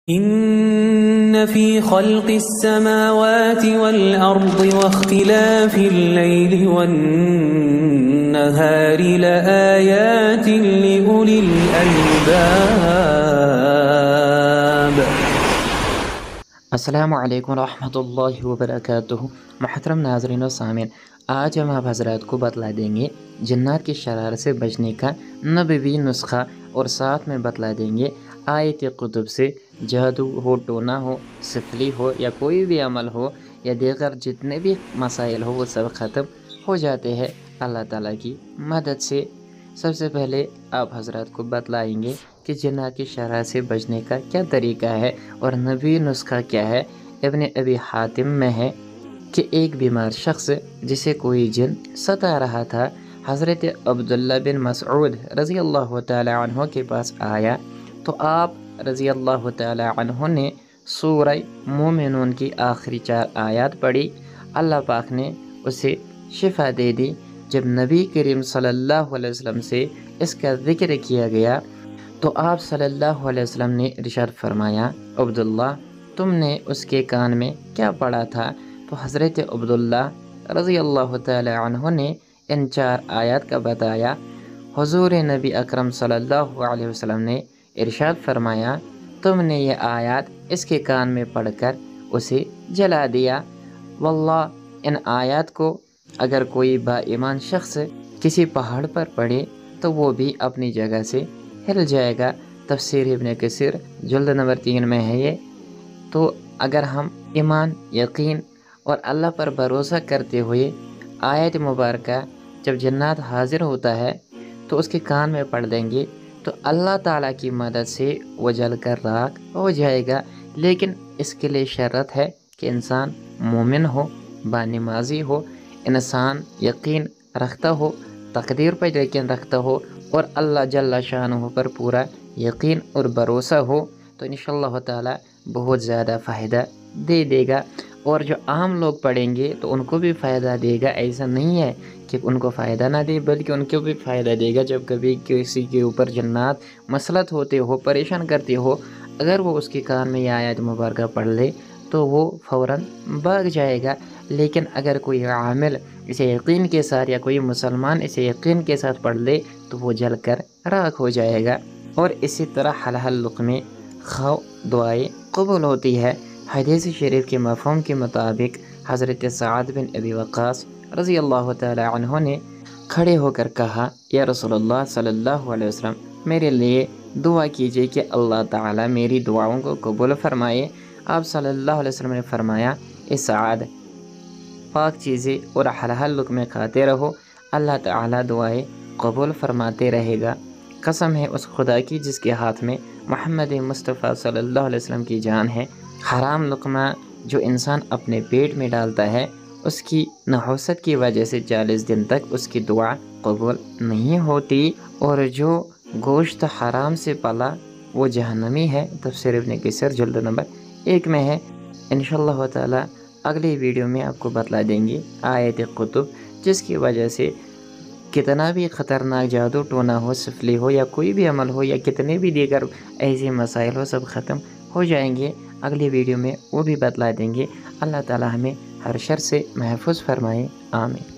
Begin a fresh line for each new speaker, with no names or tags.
إن في خلق السماوات والأرض واختلاف الليل والنهار لآيات لأولي الألباب۔
अस्सलामु अलैकुम रहमतुल्लाहि व बरकातुहू। मुहतरम नाज़रीन और सामीन, आज हम आप हज़रात को बतला देंगे जन्नात की शरारत से बचने का नबवी नुस्खा, और साथ में बतला देंगे आयत कुतुब से जादू हो, टोना हो, सिफली हो या कोई भी अमल हो या दीगर जितने भी मसाइल हो वो सब ख़त्म हो जाते हैं अल्लाह ताला की मदद से। सबसे पहले आप हज़रात को बतलाएंगे कि जिन्नात की शरारत से बचने का क्या तरीका है और नबी नुस्खा क्या है। इब्न अबी हातिम में है कि एक बीमार शख्स जिसे कोई जिन सता रहा था हज़रत अब्दुल्ला बिन मसऊद रज़ी अल्लाह तआला अन्हु के पास आया, तो आप रज़ी अल्लाह तआला अन्हु ने सूरह मोमिनून की आखिरी 4 आयत पढ़ी। अल्लाह पाक ने उसे शिफा दे दी। जब नबी करीम सल्लल्लाहु अलैहि वसल्लम से इसका ज़िक्र किया गया तो आप सल्लल्लाहु अलैहि वसल्लम ने इरशाद फरमाया, अब्दुल्ला तुमने उसके कान में क्या पढ़ा था? तो हज़रत अब्दुल्ला रज़ी अल्लाह तआला अन्हु ने इन 4 आयत का बताया। हुज़ूर नबी अकरम सल्लल्लाहु अलैहि वसल्लम ने इरशाद फरमाया, तुमने ये आयत इसके कान में पढ़कर उसे जला दिया। वल्लाह इन आयत को अगर कोई बाईमान शख्स किसी पहाड़ पर पढ़े तो वो भी अपनी जगह से हिल जाएगा। तफसीर इब्न कसीर जुल्द नंबर 3 में है ये। तो अगर हम ईमान, यकीन और अल्लाह पर भरोसा करते हुए आयत मुबारक जब जन्नत हाजिर होता है तो उसके कान में पढ़ देंगे तो अल्लाह ताला की मदद से वो जल कर राख हो जाएगा। लेकिन इसके लिए शर्त है कि इंसान मोमिन हो, बानमाजी हो, इंसान यकीन रखता हो, तकदीर पर यकीन रखता हो और अल्लाह जल्ला शानुहु पर पूरा यकीन और भरोसा हो, तो इंशाअल्लाह ताला बहुत ज़्यादा फ़ायदा दे देगा। और जो आम लोग पढ़ेंगे तो उनको भी फ़ायदा देगा। ऐसा नहीं है कि उनको फ़ायदा ना दे, बल्कि उनको भी फ़ायदा देगा। जब कभी किसी के ऊपर जन्नात मसलत होते हो, परेशान करते हो, अगर वो उसके कान में ये आयत मुबारक पढ़ ले तो वो फ़ौरन भाग जाएगा। लेकिन अगर कोई आमिल इसे यकीन के साथ या कोई मुसलमान इसे यकीन के साथ पढ़ ले तो वो जल कर राख हो जाएगा। और इसी तरह हल लुक़मे खौ दुआएं कबूल होती है। हदीस शरीफ के मफ़हूम के मुताबिक हज़रत सअद बिन अबी वक़ास रज़ी अल्लाह तआला अन्हु ने खड़े होकर कहा, या रसूलुल्लाह सल्लल्लाहु अलैहि वसल्लम मेरे लिए दुआ कीजिए कि अल्लाह ताला मेरी दुआओं को कबूल फरमाए। आप सल्लल्लाहु अलैहि वसल्लम ने फरमाया, ए सअद पाक चीज़ें और हलाल लुक़मे खाते रहो, अल्लाह ताला दुआएं कबूल फरमाते रहेगा। कसम है उस खुदा की जिसके हाथ में मोहम्मद मुस्तफ़ा सल्लल्लाहु अलैहि वसल्लम की जान है, हराम लुक़मा जो इंसान अपने पेट में डालता है उसकी नहुसत की वजह से 40 दिन तक उसकी दुआ कबूल नहीं होती, और जो गोश्त हराम से पला वो जहन्नमी है। तफसीर इब्न कसीर जुल्द नंबर 1 में है। इंशाअल्लाह ताला अगली वीडियो में आपको बतला देंगे आयत कुतुब, जिसकी वजह से कितना भी ख़तरनाक जादू टोना हो, सिफली हो या कोई भी अमल हो या कितने भी दीगर ऐसे मसाइल हो सब ख़त्म हो जाएंगे। अगली वीडियो में वो भी बतला देंगे। अल्लाह ताला हमें हर शर से महफूज फरमाए। आमीन।